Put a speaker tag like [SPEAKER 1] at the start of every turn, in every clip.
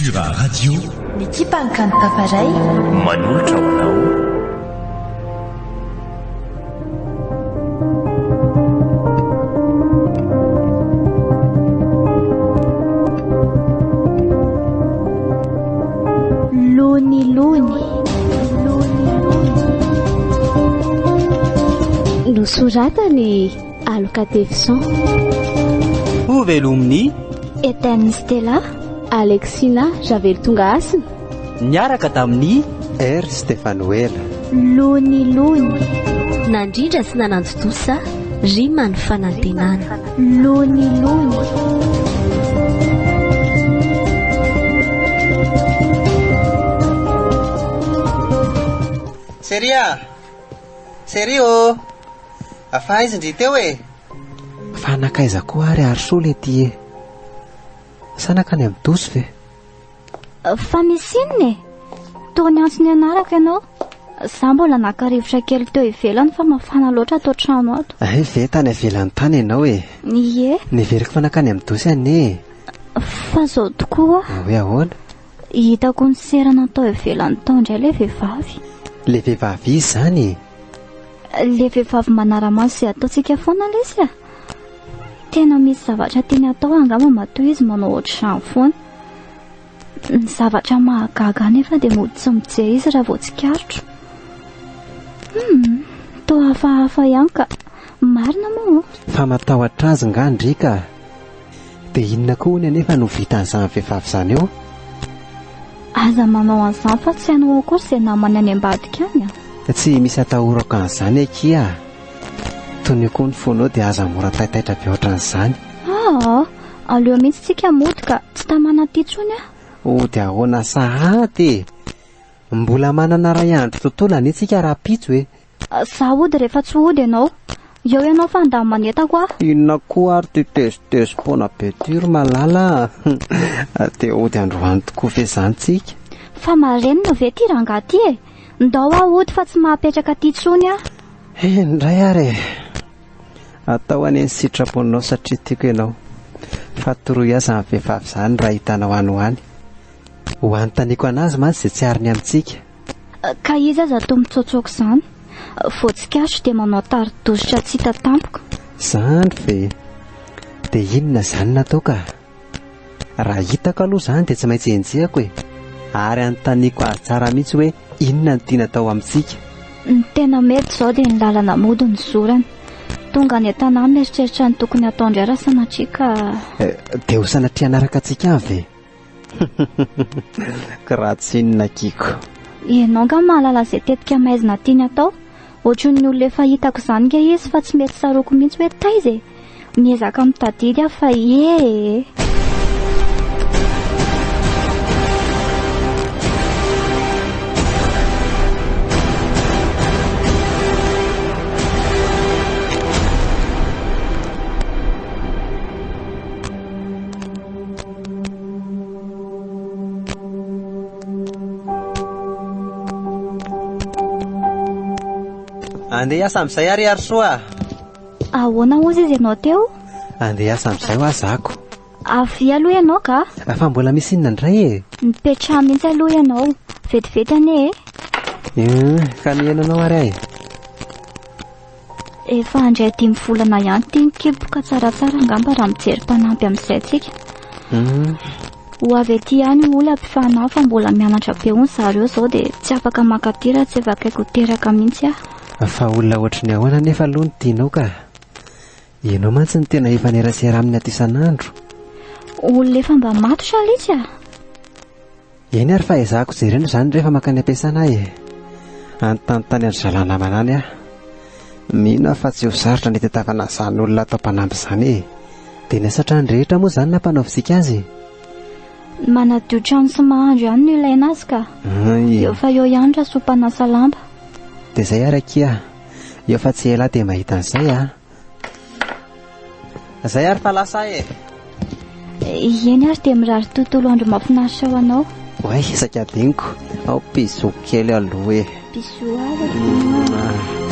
[SPEAKER 1] Cultura Radio.
[SPEAKER 2] L'équipe Ankanta Faray
[SPEAKER 1] Manolotra ho anao.
[SPEAKER 3] Nosoratany Aloka Tefson,
[SPEAKER 4] Ovelominy
[SPEAKER 3] Etany Stella, Alexina Javely Tonga Asina,
[SPEAKER 4] niaraka tamin'ny
[SPEAKER 5] R Stefanoela.
[SPEAKER 3] Lony
[SPEAKER 6] nandrindra sy nananjo tosa rima ny fanantenana.
[SPEAKER 3] Lony
[SPEAKER 7] Serio afa izy-ndry teo e.
[SPEAKER 5] Fa nakaiza koa ary sola ety e. Sanakany amin'ny doso ve?
[SPEAKER 3] Fa misy inona e? Tony antsony anaraka ianao. Za mbola naka-rivotra kely teo ivelany fa mafana loatra atao trano ato.
[SPEAKER 5] Ve tany ivelany tany ianao e?
[SPEAKER 3] Ie.
[SPEAKER 5] Niveriko fa nakany amin'ny doso ane.
[SPEAKER 3] Fa zao tokoa.
[SPEAKER 5] Hoe ahoana?
[SPEAKER 3] Hitako ny serana atao ivelany tao indray le vehivavy.
[SPEAKER 5] Le vehivavy izy zany?
[SPEAKER 3] Le vehivavy manara-maso izay ataontsika foana lesy a. Tena misy zavatra tiany atao angamba matoa izy manao ohatr'izany foana. Ny zavatra mahagaga nefa dia mody tsy mijery izy raha vao tsikaritro. Toa hafahafa ihany ka marina moa.
[SPEAKER 5] Fa matahotra azy nga ndrika. Dia inona koa hono anefa no vitan'izany vehivavy izany eo?
[SPEAKER 3] Aza manao an'izany fa tsy hainao akory izay namany any ambadika any a.
[SPEAKER 5] Tsy misy atahorako an'izany akia. Tony koa ny fonao dia aza mora taitaitra be ohatran'izany.
[SPEAKER 3] Aleo mihitsy tsika mody ka tsy tamana ty tsony a.
[SPEAKER 5] Dia ahoana sahady. Mbola manana ray andro tontolo anitsika raha pitso e.
[SPEAKER 3] Za ody rehefa tsy ody ianao. Eo ianao fa andamy manetako a.
[SPEAKER 5] Inona koa ary ty tesitesy pona betiry malala. Dia ody androany tokoa ve zany tsika.
[SPEAKER 3] Fa marenina ve ty ranga ty e. Ndao a ody fa tsy mahapetraka ty tsony a.
[SPEAKER 5] Ndray ary. Atao any ny sitraponao satria tiako ianao. Fa toroy aza amin'ny vehivavy izany raha hitanao any. Ho anontaniako anazy mantsy izay tsy ariny amintsika.
[SPEAKER 3] Ka izy aza toa mitsotsoko izany. Vao tsikaritro dia manao tari-dozitra tsy hita tampoka.
[SPEAKER 5] Zany ve? Dia inona izany natao ka? Raha hitako aloha izany dia tsy maintsy enjehako e. Ary anontaniako azy tsara mihitsy hoe inona no tiana atao amintsika.
[SPEAKER 3] Ny tena mety izao dia ny lalana mody ny zorany. Tonga ny an-tanàna mieritreritra ny tokony atao indray raha sanatria ka...
[SPEAKER 5] Dia ho sanatria anaraka antsika ve? Raha tsy inona kiko.
[SPEAKER 3] Ianao nga mahalala izay tetika maizina tiany atao. Ohatran'ny olona efa hitako izany nga izy fa tsy mety saroko mihitsy hoe taiza e. Miezaka mitadidy aho fa ie.
[SPEAKER 7] Andeha hiasa amin'izay ary soa.
[SPEAKER 3] Ahoana ozy izy ianao teo?
[SPEAKER 5] Andeha hiasa amin'izay ho azako.
[SPEAKER 3] Avy aloha ianao ka?
[SPEAKER 5] Fa mbola misy inona indray e?
[SPEAKER 3] Nipetraha mihitsy aloha ianao. Vetivety ane e?
[SPEAKER 5] Ka nienanao ary ay?
[SPEAKER 3] Efa andray 5 volana ihany ty nikiboka tsaratsara angamba raha mijery mpanampy amin'izay tsika. Ho avy ety ihany olona ampifanao fa mbola mianatra be hono zareo izao dia tsy afaka makatira tsy efa akaiko teraka mihitsy aho.
[SPEAKER 5] Fa olona ohatrany ahoana nefa aloha ny tianao ka? Ianao mantsy ny tena efa nerasera amin'ny aty isan'andro.
[SPEAKER 3] Olona efa mba matotra litsy a.
[SPEAKER 5] Eny ary fa ezahako jerena izany rehefa makany am-piasana e. Anontany andry zalana manany aho. Mino fa tsy ho sarotra ny tetavana izany olona atao mpanampy izany e. Dia ny asatra ny rehetra moa izany nampanaovitsika azy.
[SPEAKER 3] Manadio trano sy mahandro ihany no ilaina azy ka. Eo fa eo ihany raha sopanasa lamba.
[SPEAKER 5] Dia izay ary akia. Eo fa tsy ela dia mahita an'izay a.
[SPEAKER 7] Izay ary fa lasa e.
[SPEAKER 3] Eny ary dia mirary tontolo andro mahafinaritra ho anao.
[SPEAKER 5] Oay, isaka diniko. Ao piso kely aloha e.
[SPEAKER 3] Piso ary.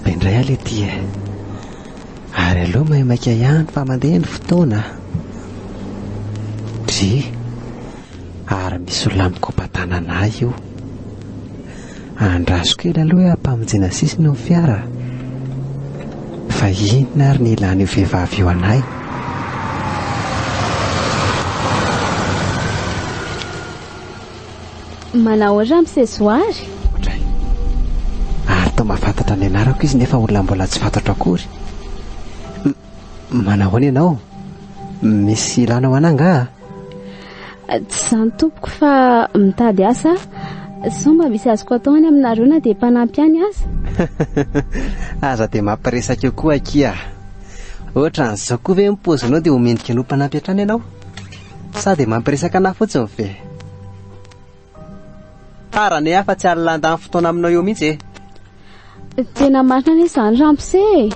[SPEAKER 5] be indray aho le ty e. Ary aloha mahimaika ihany fa mandeha ny fotoana. Dry, ary misy olona mikopa-tanana io. Andraso kely aloha hoe ampamonjena sisiny ny fiara. Fa inona ary ny ilàny io vehivavy io anay?
[SPEAKER 6] Manao ohatry misezoary.
[SPEAKER 5] Ohatray. Ary tao mahafantatra ny anarako izy nefa olona mbola tsy fantatra akory. Manao ianao? Misy ilanao ananga?
[SPEAKER 6] Tsy izany tompoko fa mitady asa. Sao mba misy azoko atao any aminareo na dia mpanampy any aza.
[SPEAKER 5] Aza dia mampiresaka eo koa kia. Ohatra an'izao koa ve mipozinao dia homendrika anao mpanampy hatrany ianao? Sa dia mampiresaka anahy fotsiny ve? Tarany afa tsy alilanda amin'ny fotoana aminao eo mihitsy e.
[SPEAKER 6] Tena marina ny izany ramose.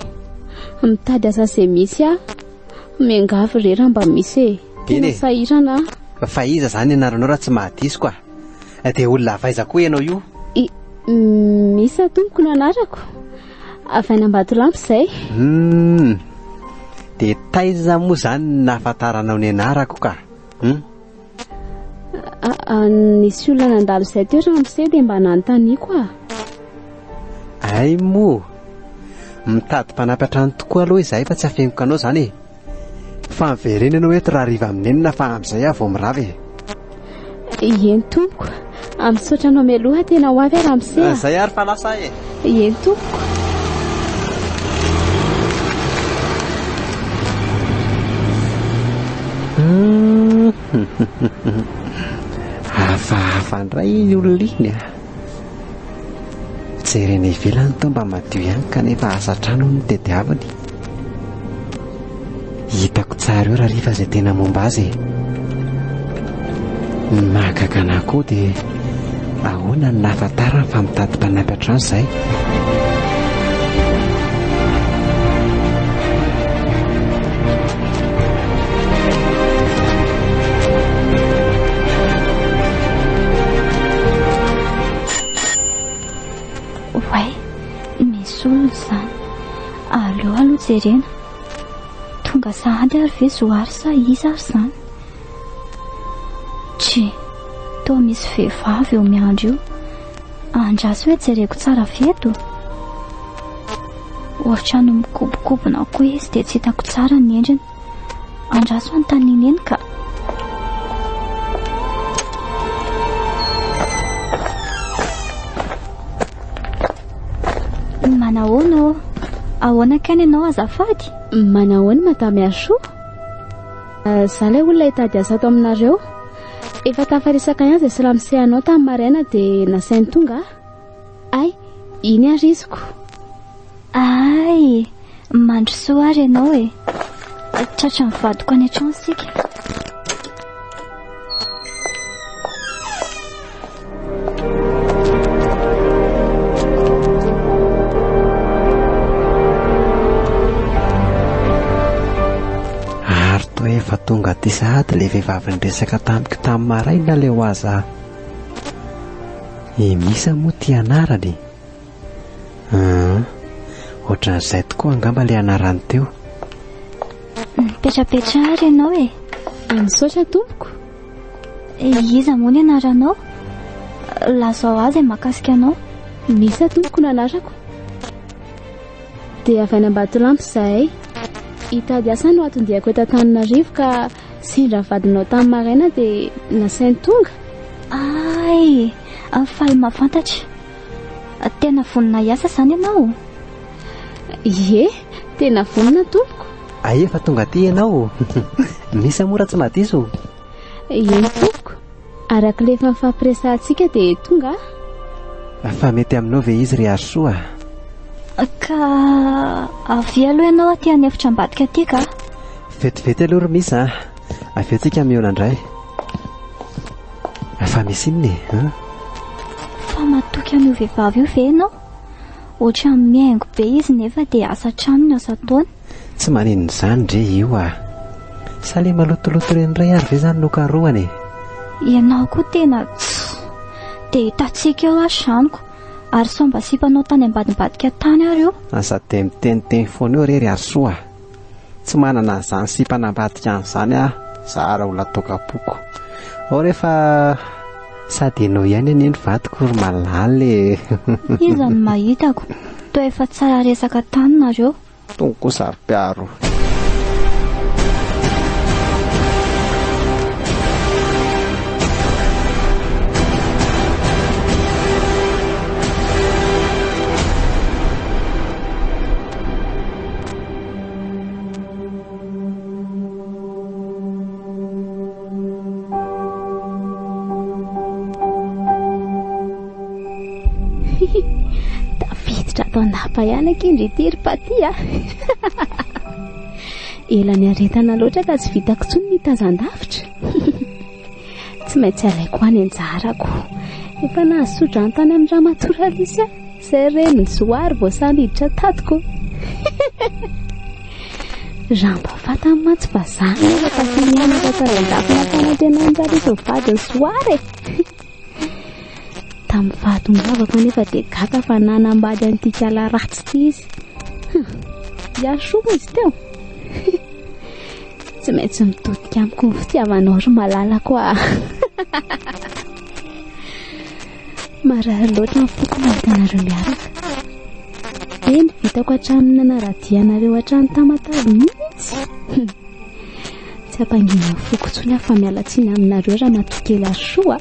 [SPEAKER 6] Mitady asa izay misy aho. Miangavy re raha mba misy e. Tena sahirana.
[SPEAKER 5] Fa iza zany anaranao raha tsy mahadiso koa? Dia olona avaiza koa ianao io?
[SPEAKER 6] Misy tompoko no anarako. Avy any Ambatolampy izay.
[SPEAKER 5] Dia taiza moa zany nahafantaranao ny anarako ka?
[SPEAKER 6] Nisy olona nandalo izay teo ramose dia mba nanontaniako a.
[SPEAKER 5] Ay moa, mitady mpanampy hatrany tokoa aloha izahay fa tsy afengoka anao zany e. Fa miverena ianao eto raha riva aminenina fa amin'izay aho vao miravy e.
[SPEAKER 6] Eny tompoko, misaotra anao mialoha tena ho avy ramose a.
[SPEAKER 7] Izay ary fa lasa e.
[SPEAKER 6] Eny tompoko.
[SPEAKER 5] Hafahafa indray iny olona iny a. Jerena ivelany tao mba madio ihany kanefa asa trano no tediavany. Hitako tsara eo raha riva izay tena momba azy e. Mahagaga anahy koa dia ahoana ny nahafantarany fa mitady mpanampy hatrany izay.
[SPEAKER 3] Zany aleo aloha jerena tonga sahady ary ve zoary sa iza ary zany. Tsy toa misy vehivavy eo miandro io. Andrasy hoe jereko tsara veto. Ohatra no mikobokobona koa izy dia tsy hitako tsara ny endriny. Andrasy ho antaniny eny ka. Manahoana? Ahoana kany ianao azafady?
[SPEAKER 6] Manahoana madame Asoa? Izaho ilay olona hitady asa ato aminareo. Efa tafarisaka ihany izay ramose anao tamin'ny maraina dia nasainy tonga. Ay, iny ariziko.
[SPEAKER 3] Ay, mandrosoa ary ianao e. Tratra mivadiko any an-trano isika.
[SPEAKER 5] Efa tonga ty sahady ilay vehivavy niresaka tamiko tamin'ny maraina ilay ho aza. Misa moa ty anarany. Ohatran'izay tokoa angamba ilay anarany teo.
[SPEAKER 3] Petrapetra ary ianao e.
[SPEAKER 6] Misaotra tompoko.
[SPEAKER 3] Iza moa ny anaranao? Lazao azy mahakasika anao.
[SPEAKER 6] Misy tompoko no anarako. Dia avy any Ambatolampy izahay. Hitady asa no atondiako eto Antananarivo ka sendra vadinao tamin'ny maraina dia nasainy tonga.
[SPEAKER 3] Ay, faly mahafantatra. Tena vonona hiasa izany ianao?
[SPEAKER 6] Ie, tena vonona tompoko.
[SPEAKER 5] Ay efa tonga aty ianao. Misy mora tsy mahadiso.
[SPEAKER 6] Eny tompoko. Araka ilay efa mifampiresantsika dia tonga.
[SPEAKER 5] Fa mety aminao ve izy ry Asoa?
[SPEAKER 3] Ka avy aloha ianao aty any efitra ambadika aty ka?
[SPEAKER 5] Vetivety aloha ry misy a. Avy antsika mihaona indray. Fa misy inona e?
[SPEAKER 3] Fa matoky an'io vehivavy io ve ianao? Ohatra mihaingo be izy nefa dia asa trano no asa taony.
[SPEAKER 5] Tsy maninona izany ndre io a. Sa le malotoloto ren'iray ary ve zany no karohany e?
[SPEAKER 3] Ianao koa tena dia hitantsika eo azy tranoko. Ary sao mba sipanao tany ambadimbadika tany ary io?
[SPEAKER 5] Asa dia miteniteny foana eo rery ary soa. Tsy manana an'izany sipanambadika an'izany zahara olona tokapoko. Ao rehefa sady ianao ihany anie ny vadiko ry malaly.
[SPEAKER 3] Iza no mahitako? Toa efa tsara resaka tany nareo.
[SPEAKER 5] Tonga kosa ry-piaro.
[SPEAKER 6] Tafiditra atao an-dapa ihany akindry ity ry Paty. Ela ny aretana loatra ka tsy vitako intsony ny tazan-davitra. Tsy maintsy alaiko any anjarako. Efa nahazo tany amin'ny ramatoraly izay reny ny zoary vao saniditra tatiko. Ramba fatany matsy fa zany rehefa sy mianatra tazan-dafy natanatenanjara izy vady ny zoary. Tamin'ny fahatongavako nefa dia gaka fa nanambady an'ity kala ratsy ity izy. Iasoa izy teo. Tsy maintsy mitodika amiko ny fitiavanao ry malala koa. Marary loatra ny foko mahita anareo miaraka. Eny vitako hatramin'ny nanaradianareo hatrany tamatavy mihitsy. Tsy hampangina foko tsony fa mialatsiny aminareo raha matokely asoa.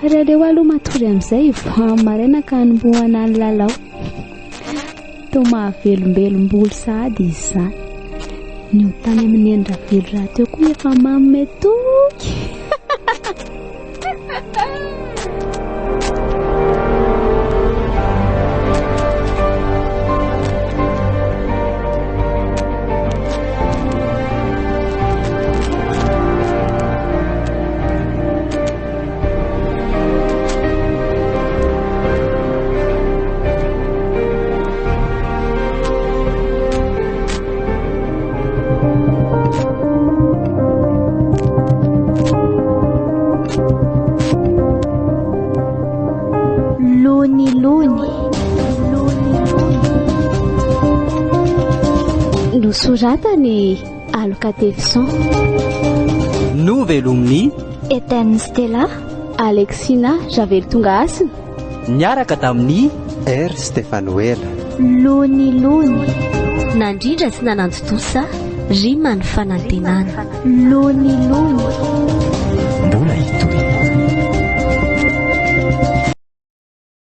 [SPEAKER 6] Rareo aloha matory amin'izay vao maraina ka hanombohana ny lalao. Toa mahavelombelom-bolo sahady izy izany. Ny tany amin'ny endravelo raha teo koa efa mamy toky. Nosoratany Aloka Tevison,
[SPEAKER 4] Novelomny
[SPEAKER 3] Etienne Stella,
[SPEAKER 6] Alexina Javeltonga Asina,
[SPEAKER 4] niaraka tamin'ny
[SPEAKER 5] R Stefanuela.
[SPEAKER 3] Lony
[SPEAKER 8] nandrindra sy nanandotosa Rima ny fanantenana.
[SPEAKER 3] Lony
[SPEAKER 1] mbola hitoy